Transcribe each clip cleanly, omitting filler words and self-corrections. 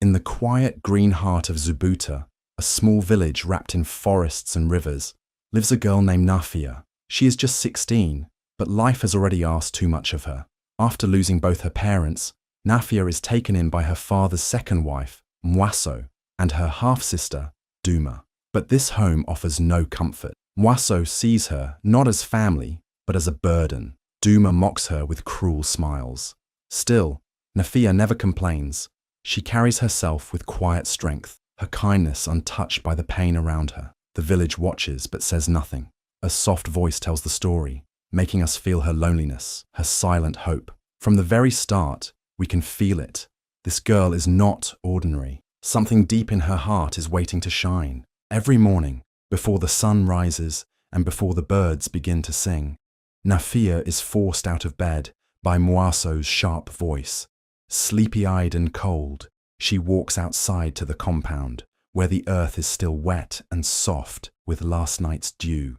In the quiet green heart of Zubuta, a small village wrapped in forests and rivers, lives a girl named Nafia. She is just 16, but life has already asked too much of her. After losing both her parents, Nafia is taken in by her father's second wife, Mwaso, and her half-sister, Duma. But this home offers no comfort. Mwaso sees her not as family, but as a burden. Duma mocks her with cruel smiles. Still, Nafia never complains. She carries herself with quiet strength, her kindness untouched by the pain around her. The village watches but says nothing. A soft voice tells the story, making us feel her loneliness, her silent hope. From the very start, we can feel it. This girl is not ordinary. Something deep in her heart is waiting to shine. Every morning, before the sun rises and before the birds begin to sing, Nafia is forced out of bed by Mwaso's sharp voice. Sleepy-eyed and cold, she walks outside to the compound, where the earth is still wet and soft with last night's dew.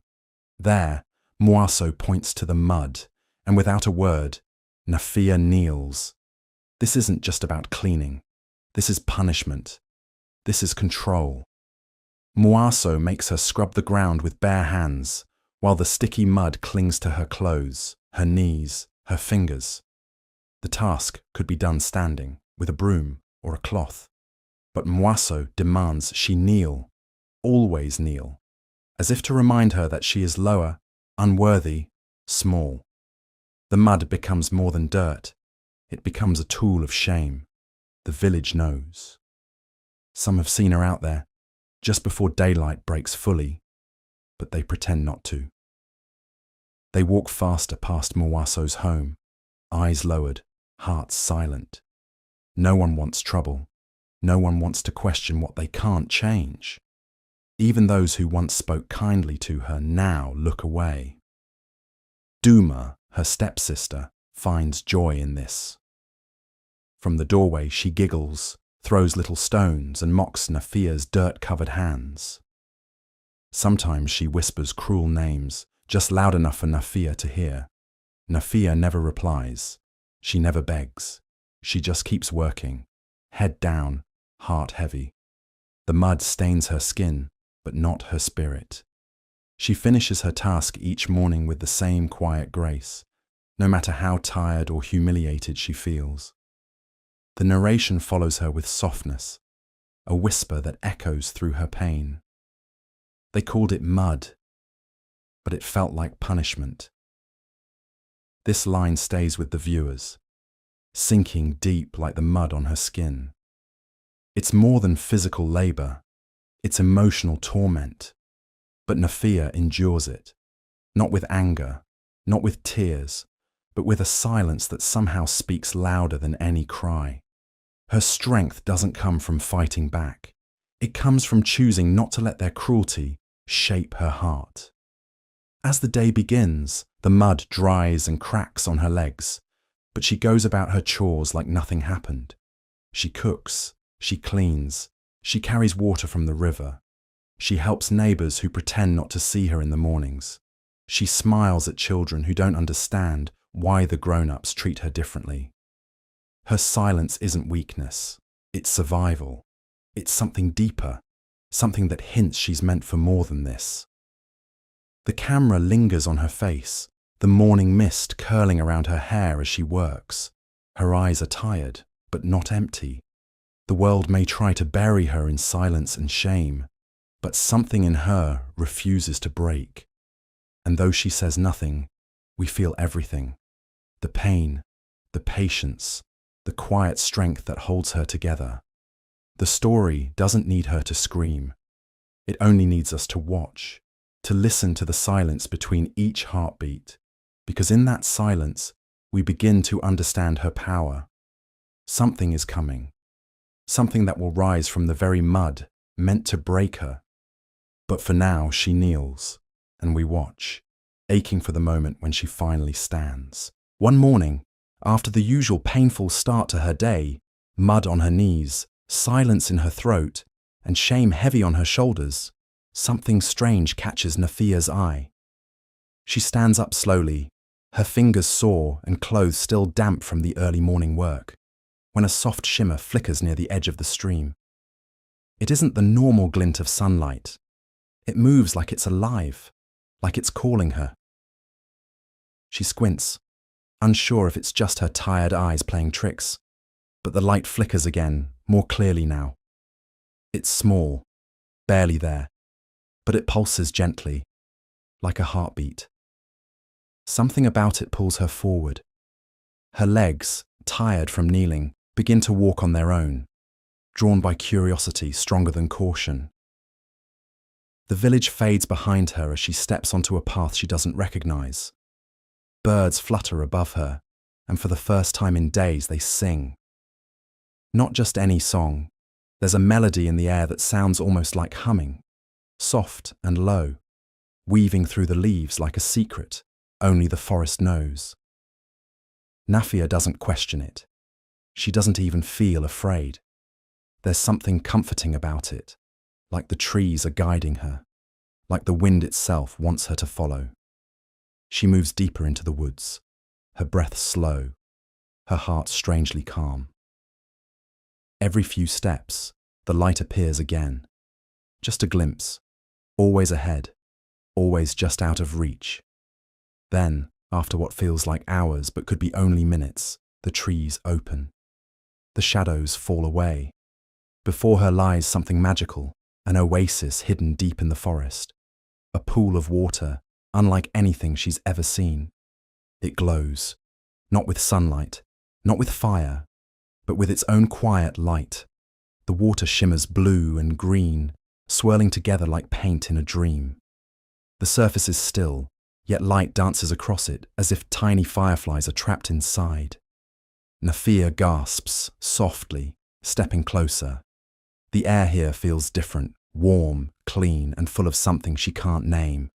There, Mwaso points to the mud, and without a word, Nafia kneels. This isn't just about cleaning. This is punishment. This is control. Mwaso makes her scrub the ground with bare hands, while the sticky mud clings to her clothes, her knees, her fingers. The task could be done standing, with a broom or a cloth. But Mwaso demands she kneel, always kneel, as if to remind her that she is lower, unworthy, small. The mud becomes more than dirt. It becomes a tool of shame. The village knows. Some have seen her out there, just before daylight breaks fully, but they pretend not to. They walk faster past Mwaso's home, eyes lowered, hearts silent. No one wants trouble. No one wants to question what they can't change. Even those who once spoke kindly to her now look away. Duma, her stepsister, finds joy in this. From the doorway she giggles, throws little stones and mocks Nafia's dirt-covered hands. Sometimes she whispers cruel names, just loud enough for Nafia to hear. Nafia never replies. She never begs. She just keeps working, head down, heart heavy. The mud stains her skin, but not her spirit. She finishes her task each morning with the same quiet grace, no matter how tired or humiliated she feels. The narration follows her with softness, a whisper that echoes through her pain. They called it mud, but it felt like punishment. This line stays with the viewers, sinking deep like the mud on her skin. It's more than physical labor, it's emotional torment. But Nafia endures it, not with anger, not with tears, but with a silence that somehow speaks louder than any cry. Her strength doesn't come from fighting back. It comes from choosing not to let their cruelty shape her heart. As the day begins, the mud dries and cracks on her legs, but she goes about her chores like nothing happened. She cooks, she cleans, she carries water from the river. She helps neighbors who pretend not to see her in the mornings. She smiles at children who don't understand why the grown-ups treat her differently. Her silence isn't weakness, it's survival. It's something deeper, something that hints she's meant for more than this. The camera lingers on her face, the morning mist curling around her hair as she works. Her eyes are tired, but not empty. The world may try to bury her in silence and shame, but something in her refuses to break. And though she says nothing, we feel everything. The pain, the patience, the quiet strength that holds her together. The story doesn't need her to scream. It only needs us to watch, to listen to the silence between each heartbeat, because in that silence, we begin to understand her power. Something is coming, something that will rise from the very mud meant to break her. But for now, she kneels, and we watch, aching for the moment when she finally stands. One morning, after the usual painful start to her day, mud on her knees, silence in her throat, and shame heavy on her shoulders, something strange catches Nafia's eye. She stands up slowly, her fingers sore and clothes still damp from the early morning work. when a soft shimmer flickers near the edge of the stream. It isn't the normal glint of sunlight. It moves like it's alive, like it's calling her. She squints, unsure if it's just her tired eyes playing tricks, but the light flickers again, more clearly now. It's small, barely there, but it pulses gently, like a heartbeat. Something about it pulls her forward. Her legs, tired from kneeling, begin to walk on their own, drawn by curiosity stronger than caution. The village fades behind her as she steps onto a path she doesn't recognize. Birds flutter above her, and for the first time in days they sing. Not just any song. There's a melody in the air that sounds almost like humming, soft and low, weaving through the leaves like a secret only the forest knows. Nafia doesn't question it. She doesn't even feel afraid. There's something comforting about it, like the trees are guiding her, like the wind itself wants her to follow. She moves deeper into the woods, her breath slow, her heart strangely calm. Every few steps, the light appears again. Just a glimpse, always ahead, always just out of reach. Then, after what feels like hours but could be only minutes, the trees open. The shadows fall away. Before her lies something magical, an oasis hidden deep in the forest. A pool of water, unlike anything she's ever seen. It glows, not with sunlight, not with fire, but with its own quiet light. The water shimmers blue and green, swirling together like paint in a dream. The surface is still, yet light dances across it as if tiny fireflies are trapped inside. Nafia gasps, softly, stepping closer. The air here feels different, warm, clean, and full of something she can't name.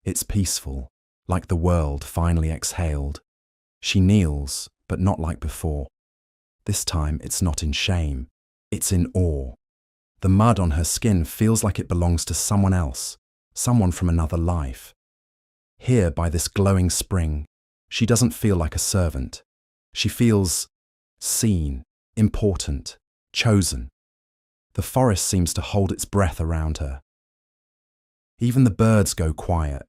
It's peaceful, like the world finally exhaled. She kneels, but not like before. This time it's not in shame, it's in awe. The mud on her skin feels like it belongs to someone else, someone from another life. Here by this glowing spring, she doesn't feel like a servant. She feels seen, important, chosen. The forest seems to hold its breath around her. Even the birds go quiet.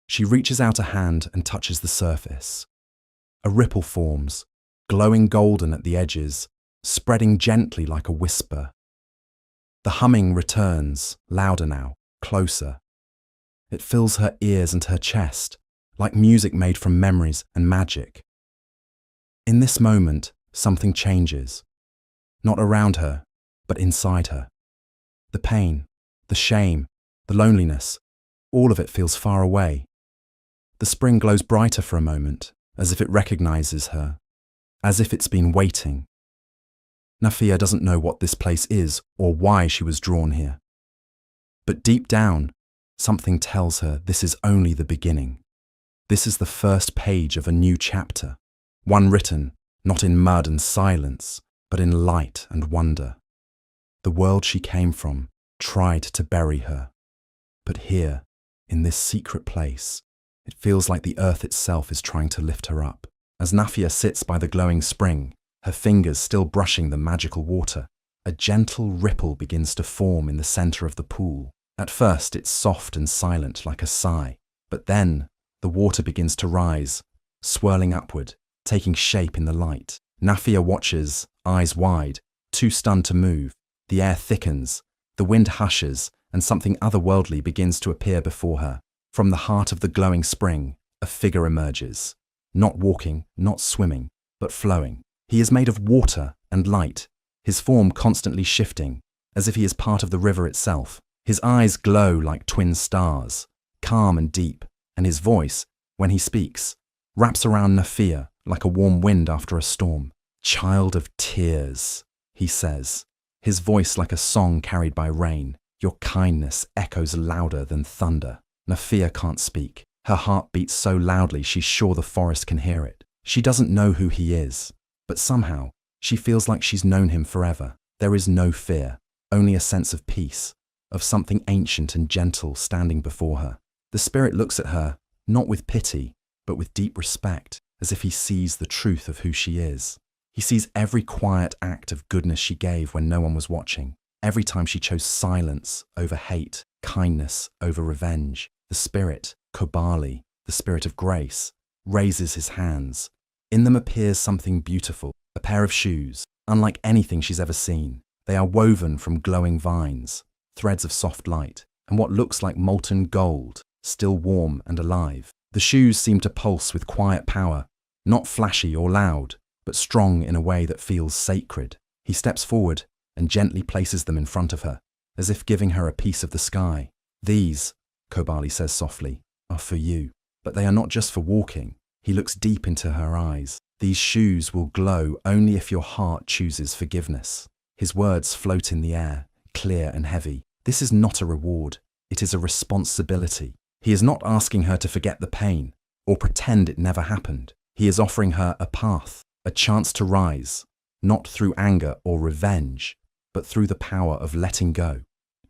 She reaches out a hand and touches the surface. A ripple forms, glowing golden at the edges, spreading gently like a whisper. The humming returns, louder now, closer. It fills her ears and her chest, like music made from memories and magic. In this moment, something changes. Not around her, but inside her. The pain, the shame, the loneliness, all of it feels far away. The spring glows brighter for a moment, as if it recognizes her, as if it's been waiting. Nafia doesn't know what this place is or why she was drawn here. But deep down, something tells her this is only the beginning. This is the first page of a new chapter, one written not in mud and silence, but in light and wonder. The world she came from tried to bury her. But here, in this secret place, it feels like the earth itself is trying to lift her up. As Nafia sits by the glowing spring, her fingers still brushing the magical water, a gentle ripple begins to form in the center of the pool. At first, it's soft and silent like a sigh, but then the water begins to rise, swirling upward, taking shape in the light. Nafia watches, eyes wide, too stunned to move. The air thickens, the wind hushes, and something otherworldly begins to appear before her. From the heart of the glowing spring, a figure emerges. Not walking, not swimming, but flowing. He is made of water and light, his form constantly shifting, as if he is part of the river itself. His eyes glow like twin stars, calm and deep, and his voice, when he speaks, wraps around Nafia like a warm wind after a storm. "Child of tears," he says, his voice like a song carried by rain. Your kindness echoes louder than thunder. Nafia can't speak. Her heart beats so loudly she's sure the forest can hear it. She doesn't know who he is, but somehow she feels like she's known him forever. There is no fear, only a sense of peace, of something ancient and gentle standing before her. The spirit looks at her, not with pity, but with deep respect, as if he sees the truth of who she is. He sees every quiet act of goodness she gave when no one was watching. Every time she chose silence over hate, kindness over revenge. The spirit, Kobali, the spirit of grace, raises his hands. In them appears something beautiful, a pair of shoes, unlike anything she's ever seen. They are woven from glowing vines, threads of soft light, and what looks like molten gold, still warm and alive. The shoes seem to pulse with quiet power, not flashy or loud, but strong in a way that feels sacred. He steps forward and gently places them in front of her, as if giving her a piece of the sky. These, Kobali says softly, are for you. But they are not just for walking. He looks deep into her eyes. These shoes will glow only if your heart chooses forgiveness. His words float in the air, clear and heavy. This is not a reward. It is a responsibility. He is not asking her to forget the pain or pretend it never happened. He is offering her a path, a chance to rise, not through anger or revenge, but through the power of letting go.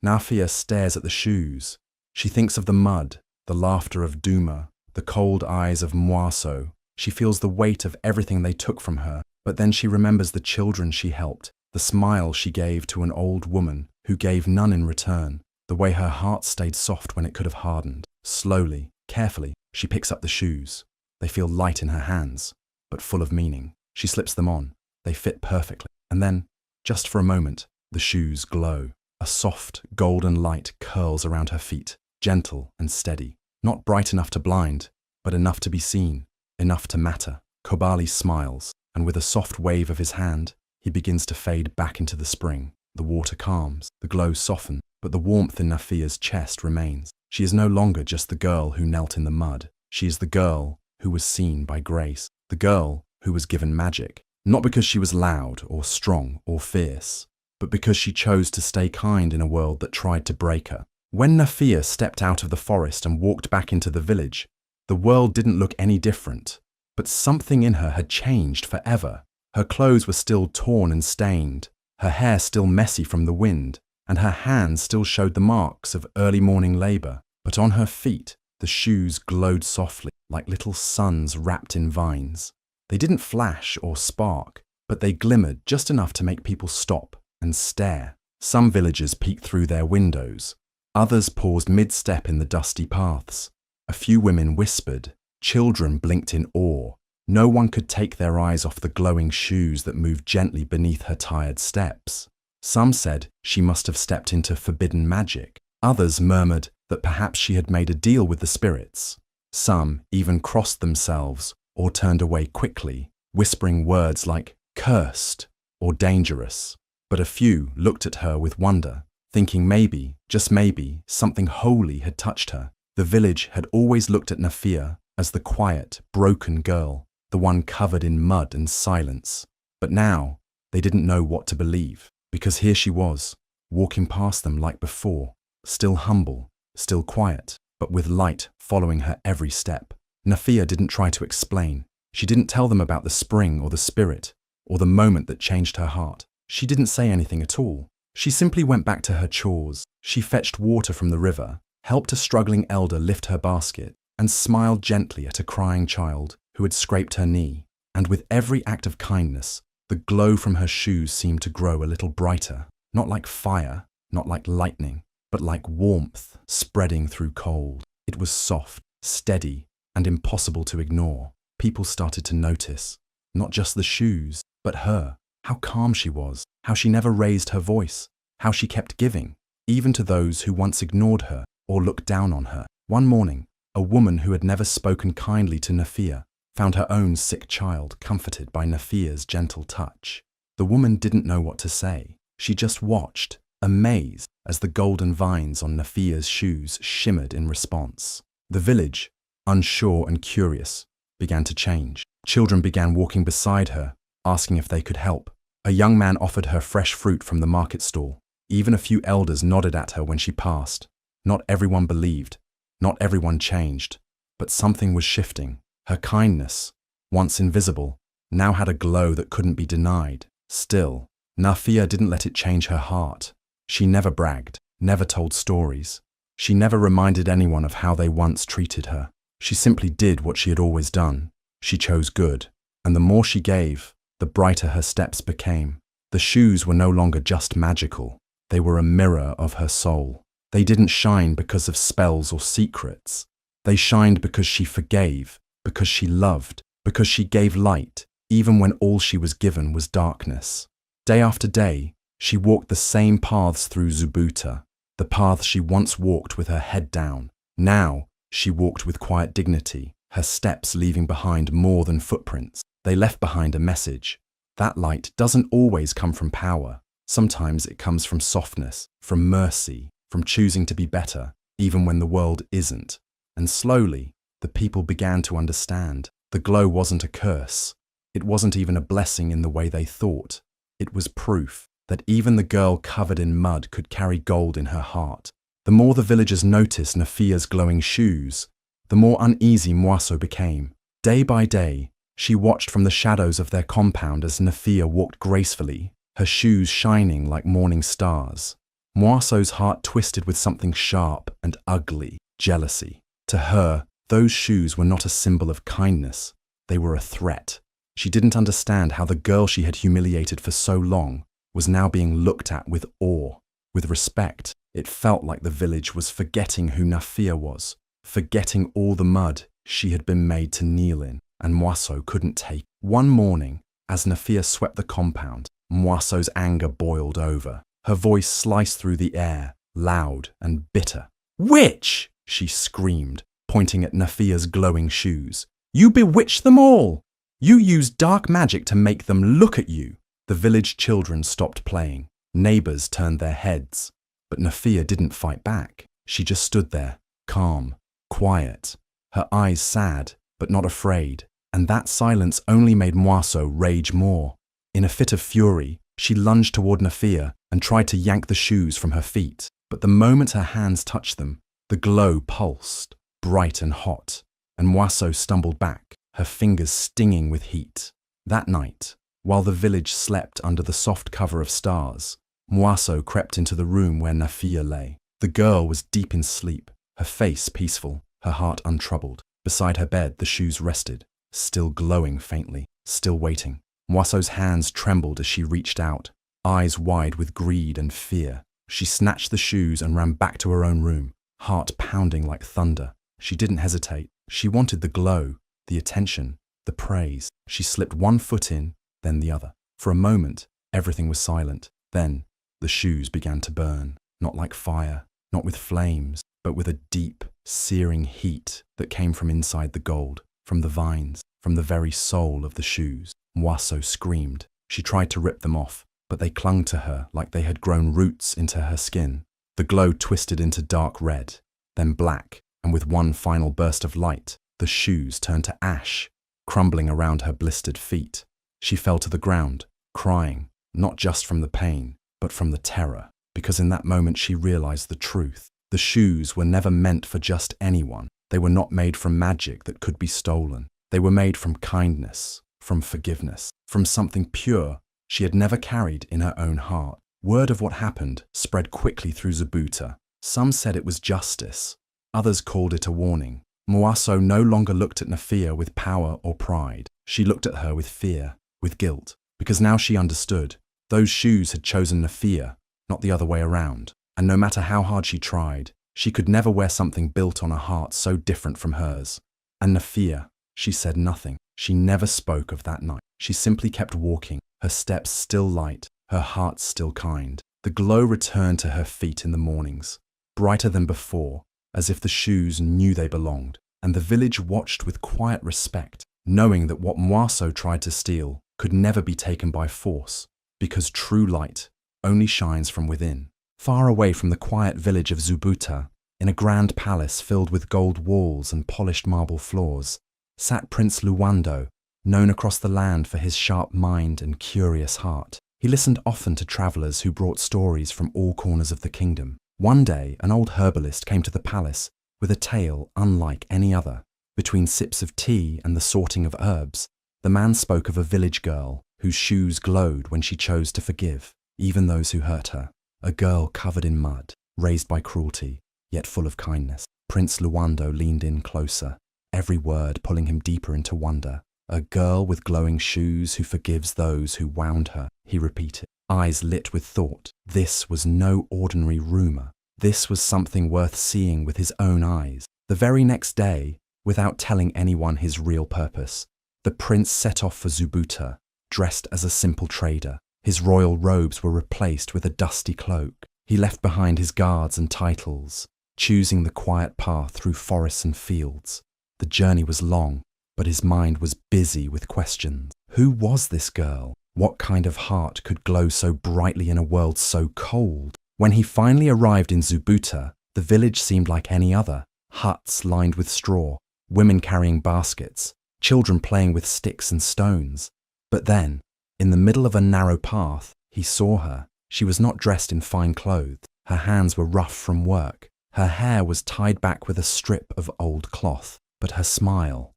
Nafia stares at the shoes. She thinks of the mud, the laughter of Duma, the cold eyes of Mwaso. She feels the weight of everything they took from her, but then she remembers the children she helped, the smile she gave to an old woman who gave none in return, the way her heart stayed soft when it could have hardened. Slowly, carefully, she picks up the shoes. They feel light in her hands, but full of meaning. She slips them on. They fit perfectly. And then, just for a moment, the shoes glow. A soft, golden light curls around her feet, gentle and steady. Not bright enough to blind, but enough to be seen, enough to matter. Kobali smiles, and with a soft wave of his hand, he begins to fade back into the spring. The water calms, the glow softens, but the warmth in Nafia's chest remains. She is no longer just the girl who knelt in the mud. She is the girl who was seen by grace, the girl who was given magic, not because she was loud or strong or fierce, but because she chose to stay kind in a world that tried to break her. When Nafia stepped out of the forest and walked back into the village, the world didn't look any different, but something in her had changed forever. Her clothes were still torn and stained, her hair still messy from the wind, and her hands still showed the marks of early morning labor. But on her feet, the shoes glowed softly, like little suns wrapped in vines. They didn't flash or spark, but they glimmered just enough to make people stop and stare. Some villagers peeked through their windows. Others paused mid-step in the dusty paths. A few women whispered. Children blinked in awe. No one could take their eyes off the glowing shoes that moved gently beneath her tired steps. Some said she must have stepped into forbidden magic. Others murmured that perhaps she had made a deal with the spirits. Some even crossed themselves or turned away quickly, whispering words like cursed or dangerous. But a few looked at her with wonder, thinking maybe, just maybe, something holy had touched her. The village had always looked at Nafia as the quiet, broken girl, the one covered in mud and silence. But now, they didn't know what to believe, because here she was, walking past them like before, still humble, still quiet, but with light following her every step. Nafia didn't try to explain. She didn't tell them about the spring or the spirit, or the moment that changed her heart. She didn't say anything at all. She simply went back to her chores. She fetched water from the river, helped a struggling elder lift her basket, and smiled gently at a crying child who had scraped her knee. And with every act of kindness, the glow from her shoes seemed to grow a little brighter, not like fire, not like lightning, but like warmth spreading through cold. It was soft, steady, and impossible to ignore. People started to notice, not just the shoes, but her. How calm she was, how she never raised her voice, how she kept giving, even to those who once ignored her or looked down on her. One morning, a woman who had never spoken kindly to Nafia found her own sick child comforted by Nafia's gentle touch. The woman didn't know what to say. She just watched, amazed, as the golden vines on Nafia's shoes shimmered in response. The village, unsure and curious, began to change. Children began walking beside her, asking if they could help. A young man offered her fresh fruit from the market stall. Even a few elders nodded at her when she passed. Not everyone believed, not everyone changed, but something was shifting. Her kindness, once invisible, now had a glow that couldn't be denied. Still, Nafia didn't let it change her heart. She never bragged, never told stories. She never reminded anyone of how they once treated her. She simply did what she had always done. She chose good, and the more she gave, the brighter her steps became. The shoes were no longer just magical. They were a mirror of her soul. They didn't shine because of spells or secrets. They shined because she forgave, because she loved, because she gave light, even when all she was given was darkness. Day after day, she walked the same paths through Zubuta, the paths she once walked with her head down. Now, she walked with quiet dignity, her steps leaving behind more than footprints. They left behind a message. That light doesn't always come from power. Sometimes it comes from softness, from mercy, from choosing to be better, even when the world isn't. And slowly, the people began to understand. The glow wasn't a curse. It wasn't even a blessing in the way they thought. It was proof that even the girl covered in mud could carry gold in her heart. The more the villagers noticed Nafia's glowing shoes, the more uneasy Mwaso became. Day by day, she watched from the shadows of their compound as Nafia walked gracefully, her shoes shining like morning stars. Mwaso's heart twisted with something sharp and ugly, jealousy. To her, those shoes were not a symbol of kindness. They were a threat. She didn't understand how the girl she had humiliated for so long was now being looked at with awe, with respect. It felt like the village was forgetting who Nafia was, forgetting all the mud she had been made to kneel in, and Mwaso couldn't take. One morning, as Nafia swept the compound, Mwaso's anger boiled over. Her voice sliced through the air, loud and bitter. "Witch!" she screamed, pointing at Nafia's glowing shoes. "You bewitched them all! You used dark magic to make them look at you!" The village children stopped playing. Neighbors turned their heads. But Nafia didn't fight back. She just stood there, calm, quiet, her eyes sad, but not afraid. And that silence only made Mwaso rage more. In a fit of fury, she lunged toward Nafia and tried to yank the shoes from her feet. But the moment her hands touched them, the glow pulsed, bright and hot, and Mwaso stumbled back, her fingers stinging with heat. That night, while the village slept under the soft cover of stars, Mwaso crept into the room where Nafia lay. The girl was deep in sleep, her face peaceful, her heart untroubled. Beside her bed, the shoes rested, still glowing faintly, still waiting. Mwaso's hands trembled as she reached out, eyes wide with greed and fear. She snatched the shoes and ran back to her own room, heart pounding like thunder. She didn't hesitate. She wanted the glow, the attention, the praise. She slipped one foot in, then the other. For a moment, everything was silent. Then, the shoes began to burn, not like fire, not with flames, but with a deep, searing heat that came from inside the gold, from the vines, from the very soul of the shoes. Mwaso screamed. She tried to rip them off, but they clung to her like they had grown roots into her skin. The glow twisted into dark red, then black, and with one final burst of light, the shoes turned to ash, crumbling around her blistered feet. She fell to the ground, crying, not just from the pain, but from the terror, because in that moment she realized the truth. The shoes were never meant for just anyone. They were not made from magic that could be stolen. They were made from kindness, from forgiveness, from something pure she had never carried in her own heart. Word of what happened spread quickly through Zubuta. Some said it was justice. Others called it a warning. Mwaso no longer looked at Nafia with power or pride. She looked at her with fear, with guilt, because now she understood. Those shoes had chosen Nafia, not the other way around. And no matter how hard she tried, she could never wear something built on a heart so different from hers. And Nafia, she said nothing. She never spoke of that night. She simply kept walking, her steps still light, her heart still kind. The glow returned to her feet in the mornings, brighter than before, as if the shoes knew they belonged. And the village watched with quiet respect, knowing that what Mwaso tried to steal could never be taken by force, because true light only shines from within. Far away from the quiet village of Zubuta, in a grand palace filled with gold walls and polished marble floors, sat Prince Luwando, known across the land for his sharp mind and curious heart. He listened often to travelers who brought stories from all corners of the kingdom. One day, an old herbalist came to the palace with a tale unlike any other. Between sips of tea and the sorting of herbs, the man spoke of a village girl whose shoes glowed when she chose to forgive, even those who hurt her. A girl covered in mud, raised by cruelty, yet full of kindness. Prince Luwando leaned in closer, every word pulling him deeper into wonder. A girl with glowing shoes who forgives those who wound her, he repeated, eyes lit with thought. This was no ordinary rumour. This was something worth seeing with his own eyes. The very next day, without telling anyone his real purpose, the prince set off for Zubuta, dressed as a simple trader. His royal robes were replaced with a dusty cloak. He left behind his guards and titles, choosing the quiet path through forests and fields. The journey was long, but his mind was busy with questions. Who was this girl? What kind of heart could glow so brightly in a world so cold? When he finally arrived in Zubuta, the village seemed like any other. Huts lined with straw, women carrying baskets, children playing with sticks and stones. But then, in the middle of a narrow path, he saw her. She was not dressed in fine clothes. Her hands were rough from work. Her hair was tied back with a strip of old cloth. But her smile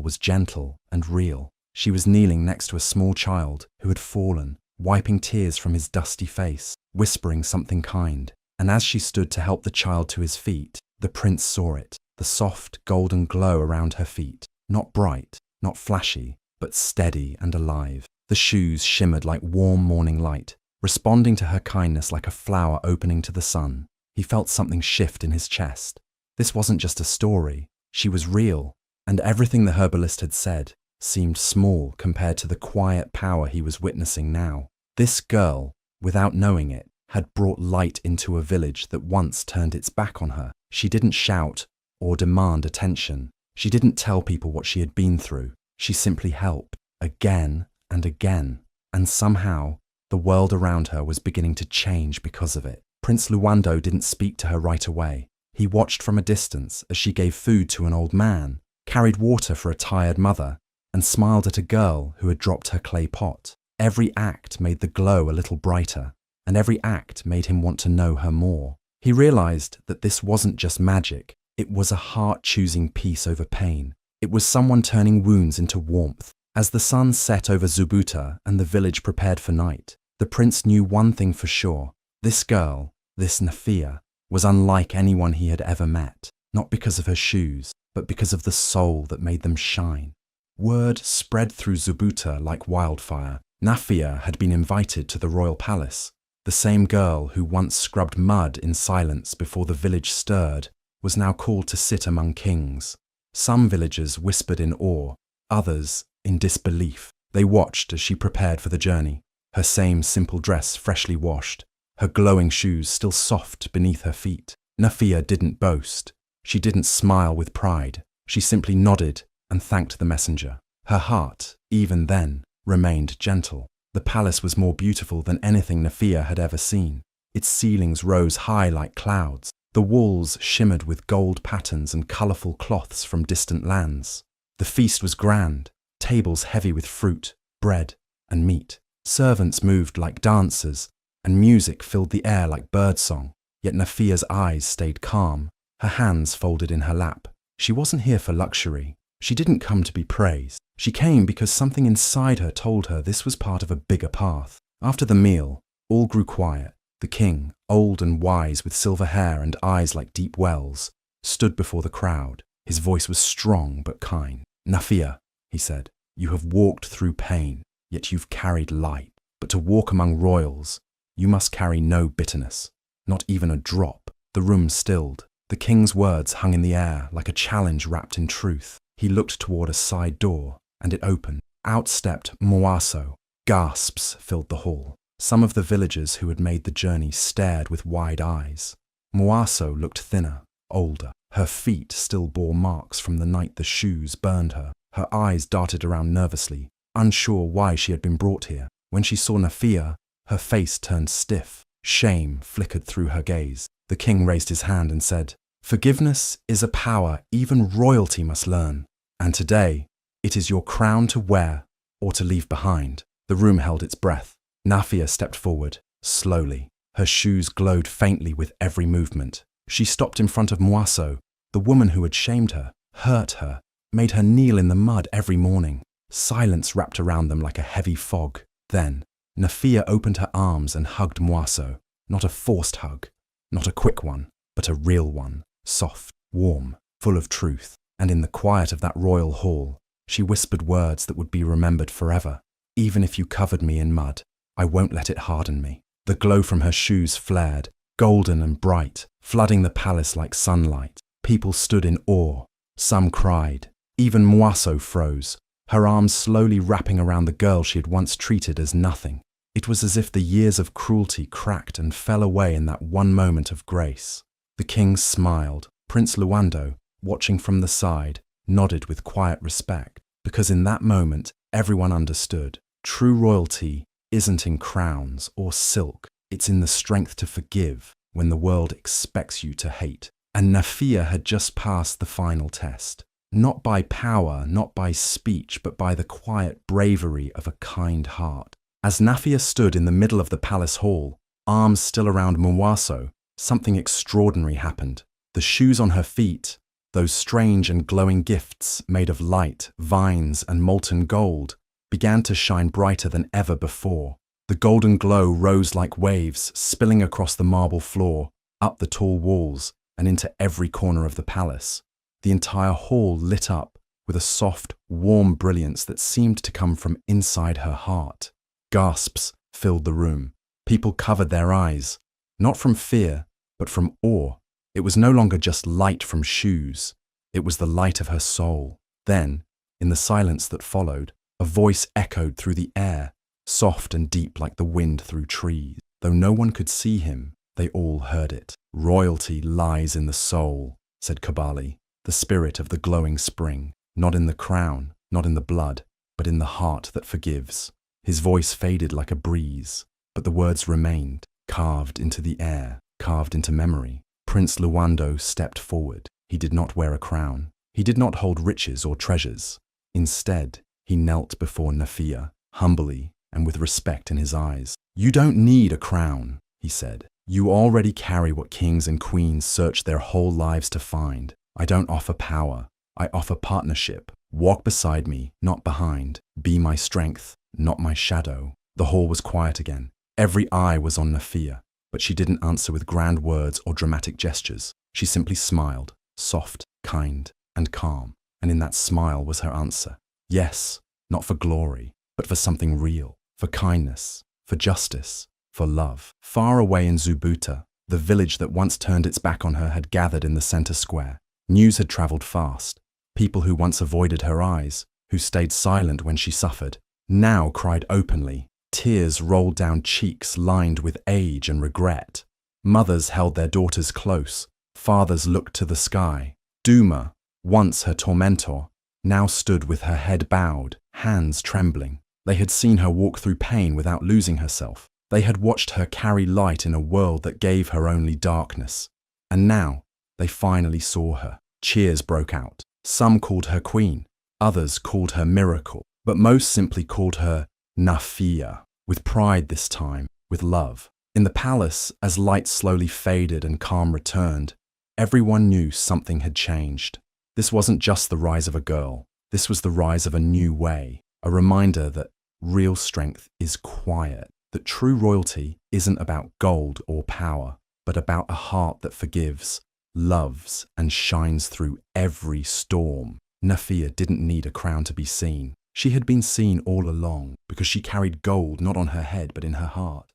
was gentle and real. She was kneeling next to a small child who had fallen, wiping tears from his dusty face, whispering something kind. And as she stood to help the child to his feet, the prince saw it, the soft golden glow around her feet. Not bright, not flashy, but steady and alive. The shoes shimmered like warm morning light, responding to her kindness like a flower opening to the sun. He felt something shift in his chest. This wasn't just a story. She was real, and everything the herbalist had said seemed small compared to the quiet power he was witnessing now. This girl, without knowing it, had brought light into a village that once turned its back on her. She didn't shout or demand attention. She didn't tell people what she had been through. She simply helped, again and again, and somehow the world around her was beginning to change because of it. Prince Luando didn't speak to her right away. He watched from a distance as she gave food to an old man, carried water for a tired mother, and smiled at a girl who had dropped her clay pot. Every act made the glow a little brighter, and every act made him want to know her more. He realized that this wasn't just magic. It was a heart choosing peace over pain. It was someone turning wounds into warmth. As the sun set over Zubuta and the village prepared for night, the prince knew one thing for sure. This girl, this Nafia, was unlike anyone he had ever met, not because of her shoes, but because of the soul that made them shine. Word spread through Zubuta like wildfire. Nafia had been invited to the royal palace. The same girl who once scrubbed mud in silence before the village stirred was now called to sit among kings. Some villagers whispered in awe, others in disbelief. They watched as she prepared for the journey, her same simple dress freshly washed, her glowing shoes still soft beneath her feet. Nafia didn't boast. She didn't smile with pride. She simply nodded and thanked the messenger. Her heart, even then, remained gentle. The palace was more beautiful than anything Nafia had ever seen. Its ceilings rose high like clouds. The walls shimmered with gold patterns and colourful cloths from distant lands. The feast was grand, tables heavy with fruit, bread, and meat. Servants moved like dancers, and music filled the air like birdsong. Yet Nafia's eyes stayed calm, her hands folded in her lap. She wasn't here for luxury. She didn't come to be praised. She came because something inside her told her this was part of a bigger path. After the meal, all grew quiet. The king, old and wise with silver hair and eyes like deep wells, stood before the crowd. His voice was strong but kind. "Nafia," he said, "you have walked through pain, yet you've carried light. But to walk among royals, you must carry no bitterness, not even a drop." The room stilled. The king's words hung in the air like a challenge wrapped in truth. He looked toward a side door, and it opened. Out stepped Moaso. Gasps filled the hall. Some of the villagers who had made the journey stared with wide eyes. Moaso looked thinner, older. Her feet still bore marks from the night the shoes burned her. Her eyes darted around nervously, unsure why she had been brought here. When she saw Nafia, her face turned stiff. Shame flickered through her gaze. The king raised his hand and said, "Forgiveness is a power even royalty must learn. And today, it is your crown to wear or to leave behind." The room held its breath. Nafia stepped forward, slowly. Her shoes glowed faintly with every movement. She stopped in front of Moaso, the woman who had shamed her, hurt her, made her kneel in the mud every morning. Silence wrapped around them like a heavy fog. Then, Nafia opened her arms and hugged Moaso. Not a forced hug, not a quick one, but a real one. Soft, warm, full of truth. And in the quiet of that royal hall, She whispered words that would be remembered forever. Even if you covered me in mud, I won't let it harden me. The glow from her shoes flared, golden and bright, flooding the palace like sunlight. People stood in awe. Some cried. Even Mwaso froze, her arms slowly wrapping around the girl she had once treated as nothing. It was as if the years of cruelty cracked and fell away in that one moment of grace. The king smiled. Prince Luando, watching from the side, nodded with quiet respect, because in that moment everyone understood. True royalty isn't in crowns or silk, it's in the strength to forgive when the world expects you to hate. And Nafia had just passed the final test. Not by power, not by speech, but by the quiet bravery of a kind heart. As Nafia stood in the middle of the palace hall, arms still around Mwaso, something extraordinary happened. The shoes on her feet, those strange and glowing gifts made of light, vines, and molten gold, began to shine brighter than ever before. The golden glow rose like waves, spilling across the marble floor, up the tall walls, and into every corner of the palace. The entire hall lit up with a soft, warm brilliance that seemed to come from inside her heart. Gasps filled the room. People covered their eyes, not from fear, but from awe. It was no longer just light from shoes. It was the light of her soul. Then, in the silence that followed, a voice echoed through the air, soft and deep like the wind through trees. Though no one could see him, they all heard it. Royalty lies in the soul, said Kabali, the spirit of the glowing spring, not in the crown, not in the blood, but in the heart that forgives. His voice faded like a breeze, but the words remained, carved into the air, carved into memory. Prince Luando stepped forward. He did not wear a crown. He did not hold riches or treasures. Instead, he knelt before Nafia, humbly and with respect in his eyes. "You don't need a crown," he said. "You already carry what kings and queens search their whole lives to find. I don't offer power. I offer partnership. Walk beside me, not behind. Be my strength, not my shadow." The hall was quiet again. Every eye was on Nafia, but she didn't answer with grand words or dramatic gestures. She simply smiled, soft, kind, and calm. And in that smile was her answer. Yes, not for glory, but for something real, for kindness, for justice, for love. Far away in Zubuta, the village that once turned its back on her had gathered in the center square. News had traveled fast. People who once avoided her eyes, who stayed silent when she suffered, now cried openly. Tears rolled down cheeks lined with age and regret. Mothers held their daughters close. Fathers looked to the sky. Duma, once her tormentor, now stood with her head bowed, hands trembling. They had seen her walk through pain without losing herself. They had watched her carry light in a world that gave her only darkness. And now, they finally saw her. Cheers broke out. Some called her queen, others called her miracle, but most simply called her Nafia, with pride this time, with love. In the palace, as light slowly faded and calm returned, everyone knew something had changed. This wasn't just the rise of a girl. This was the rise of a new way, a reminder that real strength is quiet, that true royalty isn't about gold or power, but about a heart that forgives, loves, and shines through every storm. Nafia didn't need a crown to be seen. She had been seen all along, because she carried gold not on her head but in her heart.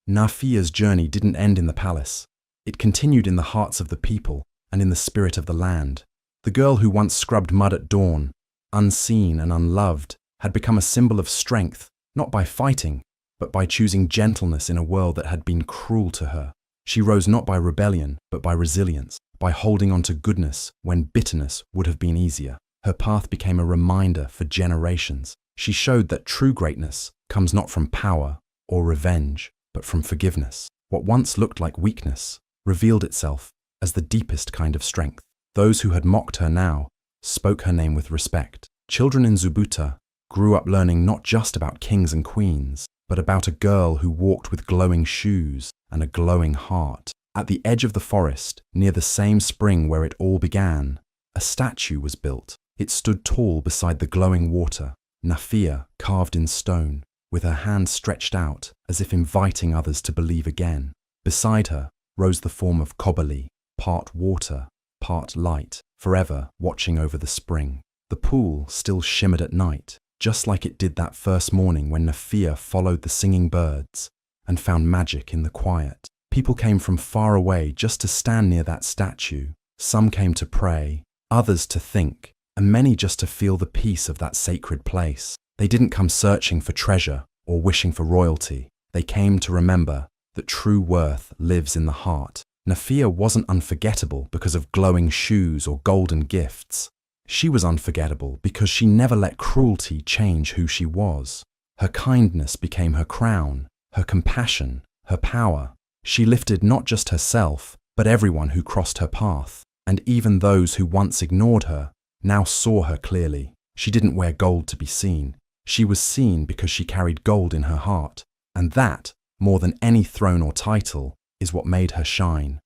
Nafia's journey didn't end in the palace. It continued in the hearts of the people and in the spirit of the land. The girl who once scrubbed mud at dawn, unseen and unloved, had become a symbol of strength, not by fighting, but by choosing gentleness in a world that had been cruel to her. She rose not by rebellion, but by resilience, by holding on to goodness when bitterness would have been easier. Her path became a reminder for generations. She showed that true greatness comes not from power or revenge, but from forgiveness. What once looked like weakness revealed itself as the deepest kind of strength. Those who had mocked her now spoke her name with respect. Children in Zubuta grew up learning not just about kings and queens, but about a girl who walked with glowing shoes and a glowing heart. At the edge of the forest, near the same spring where it all began, a statue was built. It stood tall beside the glowing water, Nafia carved in stone, with her hand stretched out as if inviting others to believe again. Beside her rose the form of Kobali, part water, part light, forever watching over the spring. The pool still shimmered at night, just like it did that first morning when Nafia followed the singing birds and found magic in the quiet. People came from far away just to stand near that statue. Some came to pray, others to think, and many just to feel the peace of that sacred place. They didn't come searching for treasure or wishing for royalty. They came to remember that true worth lives in the heart. Nafia wasn't unforgettable because of glowing shoes or golden gifts. She was unforgettable because she never let cruelty change who she was. Her kindness became her crown, her compassion, her power. She lifted not just herself, but everyone who crossed her path. And even those who once ignored her now saw her clearly. She didn't wear gold to be seen. She was seen because she carried gold in her heart. And that, more than any throne or title, is what made her shine.